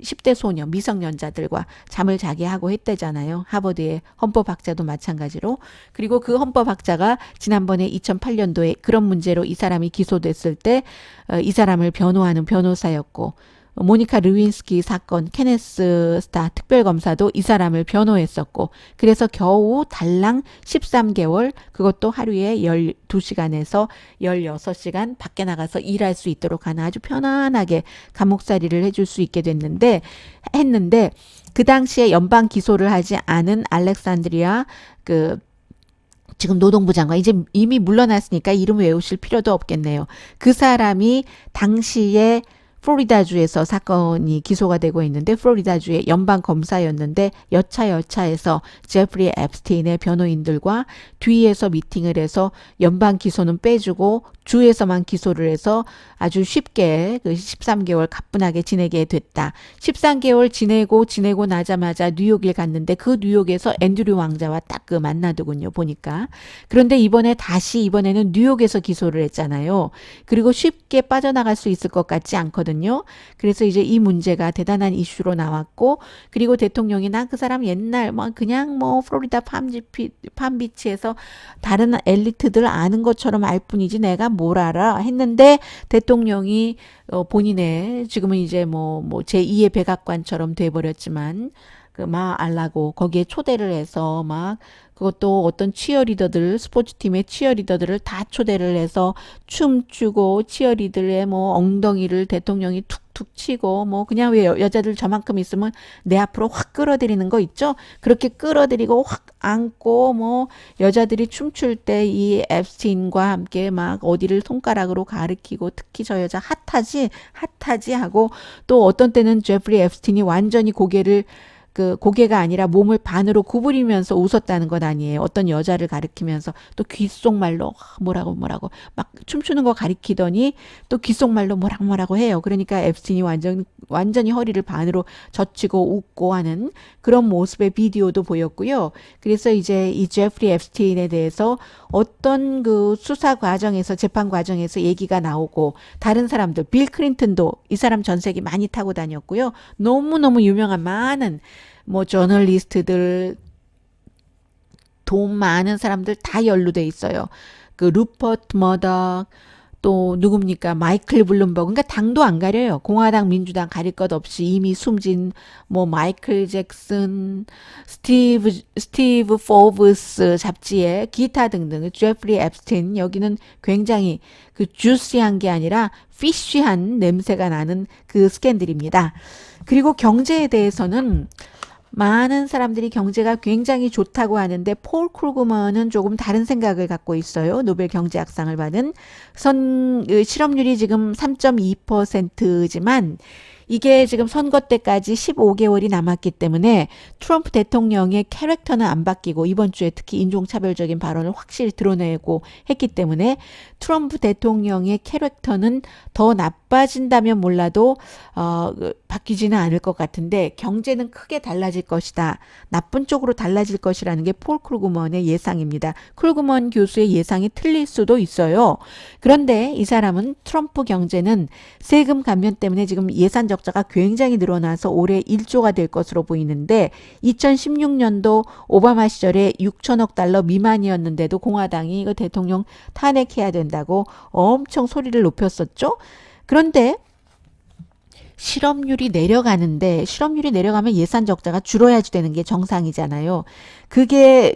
S1: 10대 소녀 미성년자들과 잠을 자게 하고 했대잖아요. 하버드의 헌법학자도 마찬가지로. 그리고 그 헌법학자가 지난번에 2008년도에 그런 문제로 이 사람이 기소됐을 때 이 사람을 변호하는 변호사였고 모니카 르윈스키 사건 케네스 스타 특별검사도 이 사람을 변호했었고 그래서 겨우 달랑 13개월 그것도 하루에 12시간에서 16시간 밖에 나가서 일할 수 있도록 하는 아주 편안하게 감옥살이를 해줄 수 있게 했는데 그 당시에 연방 기소를 하지 않은 알렉산드리아 지금 노동부 장관 이제 이미 물러났으니까 이름 외우실 필요도 없겠네요. 그 사람이 당시에 플로리다주에서 사건이 기소가 되고 있는데 플로리다주의 연방 검사였는데 여차여차해서 제프리 앱스틴의 변호인들과 뒤에서 미팅을 해서 연방 기소는 빼주고 주에서만 기소를 해서 아주 쉽게 13개월 가뿐하게 지내게 됐다. 13개월 지내고 나자마자 뉴욕에 갔는데 그 뉴욕에서 앤드류 왕자와 딱 만나더군요. 보니까. 그런데 이번에는 뉴욕에서 기소를 했잖아요. 그리고 쉽게 빠져나갈 수 있을 것 같지 않거든요. 있었거든요. 그래서 이제 이 문제가 대단한 이슈로 나왔고, 그리고 대통령이 나 그 사람 옛날 뭐 그냥 뭐 플로리다 팜비치에서 다른 엘리트들 아는 것처럼 알 뿐이지 내가 뭘 알아 했는데, 대통령이 본인의 지금은 이제 뭐 제2의 백악관처럼 돼버렸지만 그 막 알라고 거기에 초대를 해서 막, 그것도 어떤 치어리더들, 스포츠팀의 치어리더들을 다 초대를 해서 춤추고, 치어리더의 뭐 엉덩이를 대통령이 툭툭 치고, 뭐 그냥 왜 여자들 저만큼 있으면 내 앞으로 확 끌어들이는 거 있죠? 그렇게 끌어들이고 확 안고, 뭐 여자들이 춤출 때 이 앱스틴과 함께 막 어디를 손가락으로 가리키고, 특히 저 여자 핫하지 하고, 또 어떤 때는 제프리 앱스틴이 완전히 고개가 아니라 몸을 반으로 구부리면서 웃었다는 것 아니에요. 어떤 여자를 가리키면서 또 귓속말로 뭐라고 막 춤추는 거 가리키더니 또 귓속말로 뭐라고 해요. 그러니까 앱스틴이 완전히 허리를 반으로 젖히고 웃고 하는 그런 모습의 비디오도 보였고요. 그래서 이제 이 제프리 앱스틴에 대해서 어떤 그 수사 과정에서, 재판 과정에서 얘기가 나오고, 다른 사람들, 빌 클린턴도 이 사람 전세기 많이 타고 다녔고요. 너무너무 유명한 많은 뭐 저널리스트들, 돈 많은 사람들 다 연루돼 있어요. 그 루퍼트 머덕, 또 누굽니까? 마이클 블룸버그. 그러니까 당도 안 가려요. 공화당, 민주당 가릴 것 없이 이미 숨진 뭐 마이클 잭슨, 스티브 포브스 잡지에 기타 등등, 제프리 앱스틴, 여기는 굉장히 그 주시한 게 아니라 피쉬한 냄새가 나는 그 스캔들입니다. 그리고 경제에 대해서는 많은 사람들이 경제가 굉장히 좋다고 하는데, 폴 크루그먼은 조금 다른 생각을 갖고 있어요. 노벨 경제학상을 받은 실업률이 지금 3.2%지만 이게 지금 선거 때까지 15개월이 남았기 때문에 트럼프 대통령의 캐릭터는 안 바뀌고, 이번 주에 특히 인종차별적인 발언을 확실히 드러내고 했기 때문에 트럼프 대통령의 캐릭터는 더 나빠진다면 몰라도 바뀌지는 않을 것 같은데, 경제는 크게 달라질 것이다, 나쁜 쪽으로 달라질 것이라는 게 폴 크루그먼의 예상입니다. 크루그먼 교수의 예상이 틀릴 수도 있어요. 그런데 이 사람은 트럼프 경제는 세금 감면 때문에 지금 예산 적자가 굉장히 늘어나서 올해 1조가 될 것으로 보이는데, 2016년도 오바마 시절에 6천억 달러 미만이었는데도 공화당이 이거 대통령 탄핵해야 된다고 엄청 소리를 높였었죠. 그런데 실업률이 내려가면 예산 적자가 줄어야지 되는 게 정상이잖아요. 그게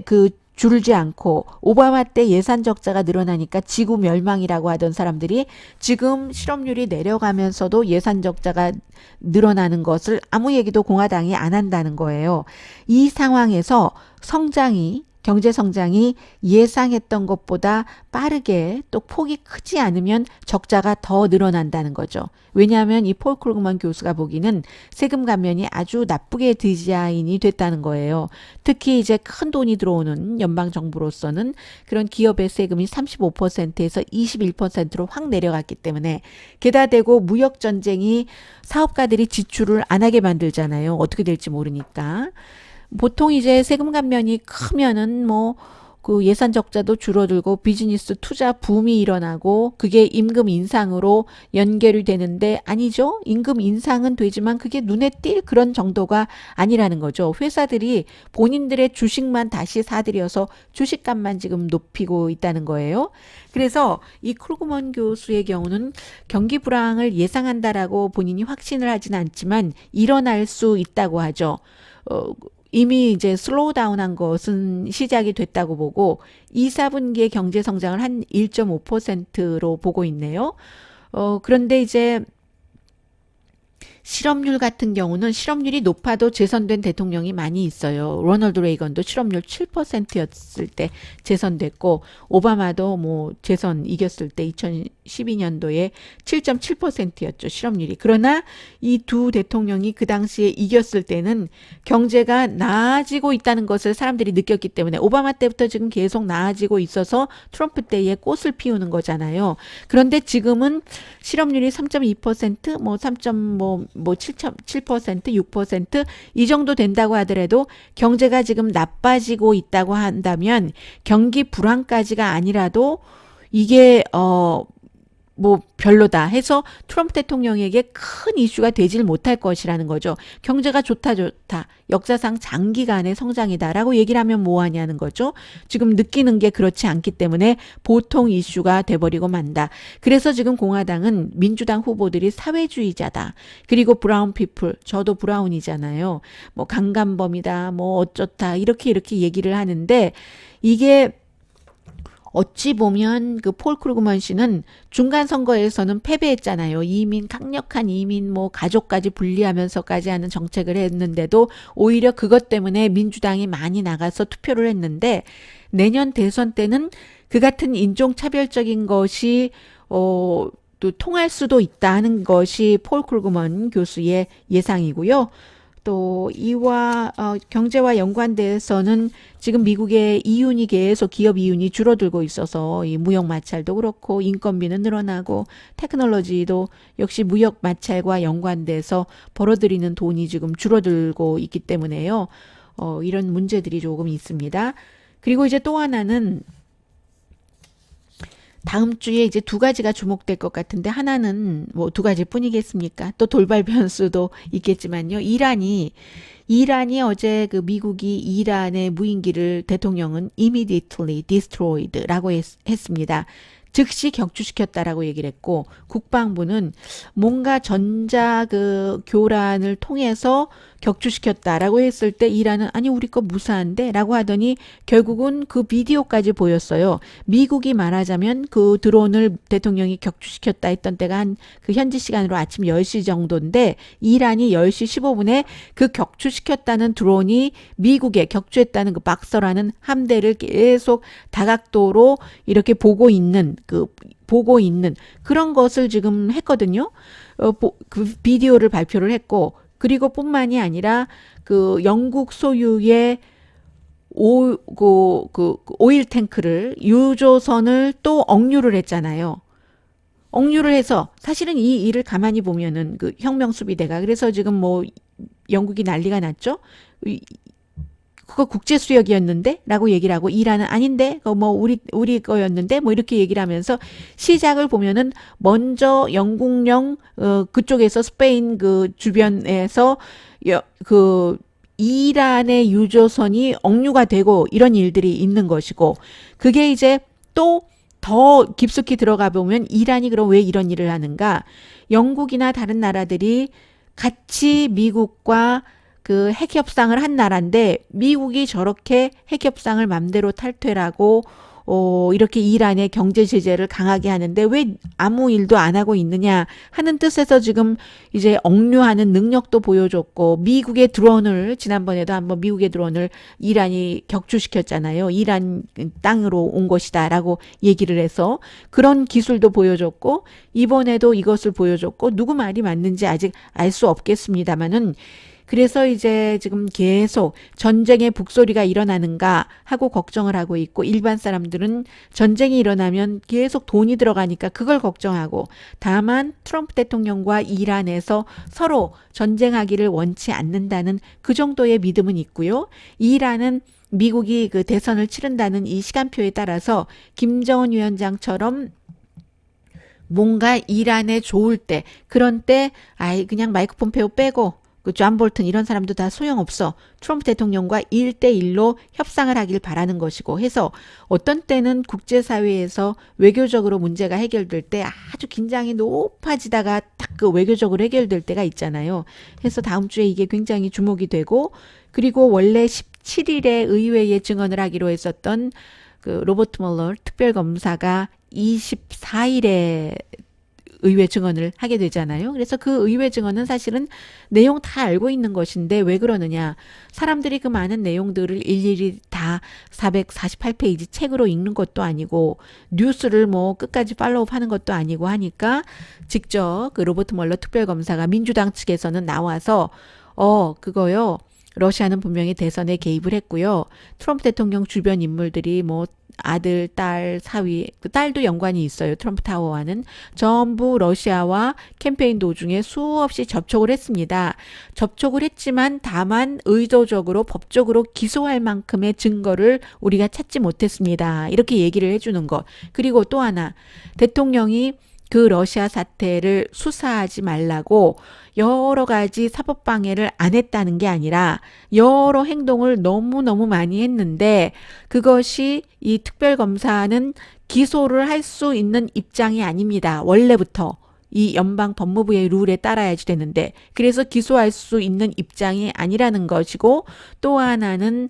S1: 줄지 않고, 오바마 때 예산 적자가 늘어나니까 지구 멸망이라고 하던 사람들이 지금 실업률이 내려가면서도 예산 적자가 늘어나는 것을 아무 얘기도 공화당이 안 한다는 거예요. 이 상황에서 경제 성장이 예상했던 것보다 빠르게, 또 폭이 크지 않으면 적자가 더 늘어난다는 거죠. 왜냐하면 이 폴 크루그먼 교수가 보기는 세금 감면이 아주 나쁘게 디자인이 됐다는 거예요. 특히 이제 큰 돈이 들어오는 연방 정부로서는 그런 기업의 세금이 35%에서 21%로 확 내려갔기 때문에, 게다 대고 무역 전쟁이 사업가들이 지출을 안 하게 만들잖아요. 어떻게 될지 모르니까. 보통 이제 세금 감면이 크면은 그 예산 적자도 줄어들고 비즈니스 투자 붐이 일어나고, 그게 임금 인상으로 연결이 되는데, 아니죠. 임금 인상은 되지만 그게 눈에 띌 그런 정도가 아니라는 거죠. 회사들이 본인들의 주식만 다시 사들여서 주식값만 지금 높이고 있다는 거예요. 그래서 이 크루그먼 교수의 경우는 경기 불황을 예상한다라고 본인이 확신을 하진 않지만 일어날 수 있다고 하죠. 이미 이제 슬로우 다운한 것은 시작이 됐다고 보고, 2, 4분기의 경제 성장을 한 1.5%로 보고 있네요. 그런데 이제 실업률 같은 경우는, 실업률이 높아도 재선된 대통령이 많이 있어요. 로널드 레이건도 실업률 7%였을 때 재선됐고, 오바마도 재선 이겼을 때 2012년도에 7.7%였죠, 실업률이. 그러나 이 두 대통령이 그 당시에 이겼을 때는 경제가 나아지고 있다는 것을 사람들이 느꼈기 때문에, 오바마 때부터 지금 계속 나아지고 있어서 트럼프 때에 꽃을 피우는 거잖아요. 그런데 지금은 실업률이 3.2%, 7%, 6%, 이 정도 된다고 하더라도 경제가 지금 나빠지고 있다고 한다면, 경기 불황까지가 아니라도 이게 뭐 별로다 해서 트럼프 대통령에게 큰 이슈가 되질 못할 것이라는 거죠. 경제가 좋다 역사상 장기간의 성장이다라고 얘기를 하면 뭐하냐는 거죠. 지금 느끼는 게 그렇지 않기 때문에 보통 이슈가 돼버리고 만다. 그래서 지금 공화당은 민주당 후보들이 사회주의자다. 그리고 브라운 피플, 저도 브라운이잖아요. 뭐 강간범이다, 뭐 어쩌다 이렇게 얘기를 하는데 이게 어찌 보면 그 폴 크루그먼 씨는 중간 선거에서는 패배했잖아요. 강력한 이민 뭐 가족까지 분리하면서까지 하는 정책을 했는데도 오히려 그것 때문에 민주당이 많이 나가서 투표를 했는데 내년 대선 때는 그 같은 인종차별적인 것이 또 통할 수도 있다는 것이 폴 크루그먼 교수의 예상이고요. 또 이와 경제와 연관돼서는 지금 미국의 이윤이 계속 기업 이윤이 줄어들고 있어서 이 무역 마찰도 그렇고 인건비는 늘어나고 테크놀로지도 역시 무역 마찰과 연관돼서 벌어들이는 돈이 지금 줄어들고 있기 때문에요. 이런 문제들이 조금 있습니다. 그리고 이제 또 하나는 다음 주에 이제 두 가지가 주목될 것 같은데 하나는 뭐 두 가지 뿐이겠습니까? 또 돌발 변수도 있겠지만요. 이란이 어제 그 미국이 이란의 무인기를 대통령은 immediately destroyed라고 했습니다. 즉시 격추시켰다라고 얘기를 했고 국방부는 뭔가 전자 그 교란을 통해서 격추시켰다라고 했을 때 이란은 아니 우리 거 무사한데 라고 하더니 결국은 그 비디오까지 보였어요. 미국이 말하자면 그 드론을 대통령이 격추시켰다 했던 때가 한 그 현지 시간으로 아침 10시 정도인데 이란이 10시 15분에 그 격추시켰다는 드론이 미국에 격추했다는 그 박서라는 함대를 계속 다각도로 이렇게 보고 있는 그런 것을 지금 했거든요. 그 비디오를 발표를 했고 그리고 뿐만이 아니라 그 영국 소유의 오일 탱크를 유조선을 또 억류를 했잖아요. 억류를 해서 사실은 이 일을 가만히 보면은 그 혁명수비대가 그래서 지금 뭐 영국이 난리가 났죠. 그거 국제 수역이었는데 라고 얘기를 하고 이란은 아닌데 그거 뭐 우리 거였는데 뭐 이렇게 얘기를 하면서 시작을 보면은 먼저 영국령 그쪽에서 스페인 그 주변에서 그 이란의 유조선이 억류가 되고 이런 일들이 있는 것이고 그게 이제 또 더 깊숙이 들어가 보면 이란이 그럼 왜 이런 일을 하는가? 영국이나 다른 나라들이 같이 미국과 그 핵 협상을 한 나라인데 미국이 저렇게 핵 협상을 맘대로 탈퇴라고 이렇게 이란의 경제 제재를 강하게 하는데 왜 아무 일도 안 하고 있느냐 하는 뜻에서 지금 이제 억류하는 능력도 보여줬고 미국의 드론을 지난번에도 한번 미국의 드론을 이란이 격추시켰잖아요. 이란 땅으로 온 것이다라고 얘기를 해서 그런 기술도 보여줬고 이번에도 이것을 보여줬고 누구 말이 맞는지 아직 알 수 없겠습니다만은 그래서 이제 지금 계속 전쟁의 북소리가 일어나는가 하고 걱정을 하고 있고 일반 사람들은 전쟁이 일어나면 계속 돈이 들어가니까 그걸 걱정하고 다만 트럼프 대통령과 이란에서 서로 전쟁하기를 원치 않는다는 그 정도의 믿음은 있고요. 이란은 미국이 그 대선을 치른다는 이 시간표에 따라서 김정은 위원장처럼 뭔가 이란에 좋을 때 그런 때 그냥 마이크 폼페오 빼고 그 존 볼튼 이런 사람도 다 소용없어. 트럼프 대통령과 1대1로 협상을 하길 바라는 것이고 해서 어떤 때는 국제사회에서 외교적으로 문제가 해결될 때 아주 긴장이 높아지다가 딱 그 외교적으로 해결될 때가 있잖아요. 해서 다음 주에 이게 굉장히 주목이 되고 그리고 원래 17일에 의회에 증언을 하기로 했었던 그 로버트 멀러 특별검사가 24일에 의회 증언을 하게 되잖아요. 그래서 그 의회 증언은 사실은 내용 다 알고 있는 것인데 왜 그러느냐. 사람들이 그 많은 내용들을 일일이 다 448페이지 책으로 읽는 것도 아니고 뉴스를 뭐 끝까지 팔로우업 하는 것도 아니고 하니까 직접 그 로버트 멀러 특별검사가 민주당 측에서는 나와서 그거요. 러시아는 분명히 대선에 개입을 했고요. 트럼프 대통령 주변 인물들이 뭐 아들, 딸, 사위, 그 딸도 연관이 있어요. 트럼프 타워와는 전부 러시아와 캠페인 도중에 수없이 접촉을 했습니다. 접촉을 했지만 다만 의도적으로 법적으로 기소할 만큼의 증거를 우리가 찾지 못했습니다. 이렇게 얘기를 해주는 것. 그리고 또 하나 대통령이 그 러시아 사태를 수사하지 말라고 여러 가지 사법 방해를 안 했다는 게 아니라 여러 행동을 너무너무 많이 했는데 그것이 이 특별검사는 기소를 할 수 있는 입장이 아닙니다. 원래부터. 이 연방 법무부의 룰에 따라야지 되는데 그래서 기소할 수 있는 입장이 아니라는 것이고 또 하나는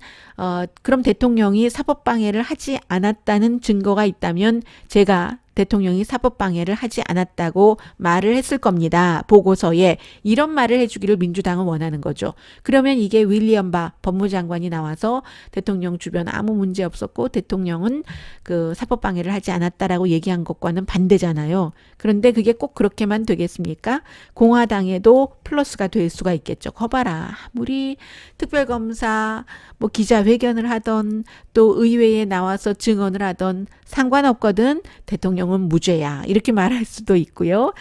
S1: 그럼 대통령이 사법 방해를 하지 않았다는 증거가 있다면 제가 대통령이 사법 방해를 하지 않았다고 말을 했을 겁니다. 보고서에 이런 말을 해주기를 민주당은 원하는 거죠. 그러면 이게 윌리엄 바 법무장관이 나와서 대통령 주변 아무 문제 없었고 대통령은 그 사법 방해를 하지 않았다라고 얘기한 것과는 반대잖아요. 그런데 그게 꼭 그렇게만 되겠습니까? 공화당에도 플러스가 될 수가 있겠죠. 거봐라. 아무리 특별검사 뭐 기자회견을 하던 또 의회에 나와서 증언을 하던 상관없거든. 대통령은 무죄야. 이렇게 말할 수도 있고요.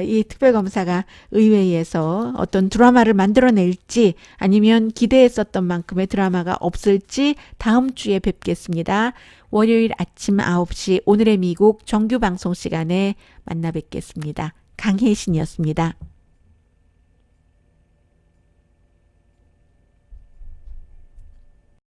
S1: 이 특별검사가 의회에서 어떤 드라마를 만들어낼지 아니면 기대했었던 만큼의 드라마가 없을지 다음 주에 뵙겠습니다. 월요일 아침 9시 오늘의 미국 정규 방송 시간에 만나 뵙겠습니다. 강혜신이었습니다.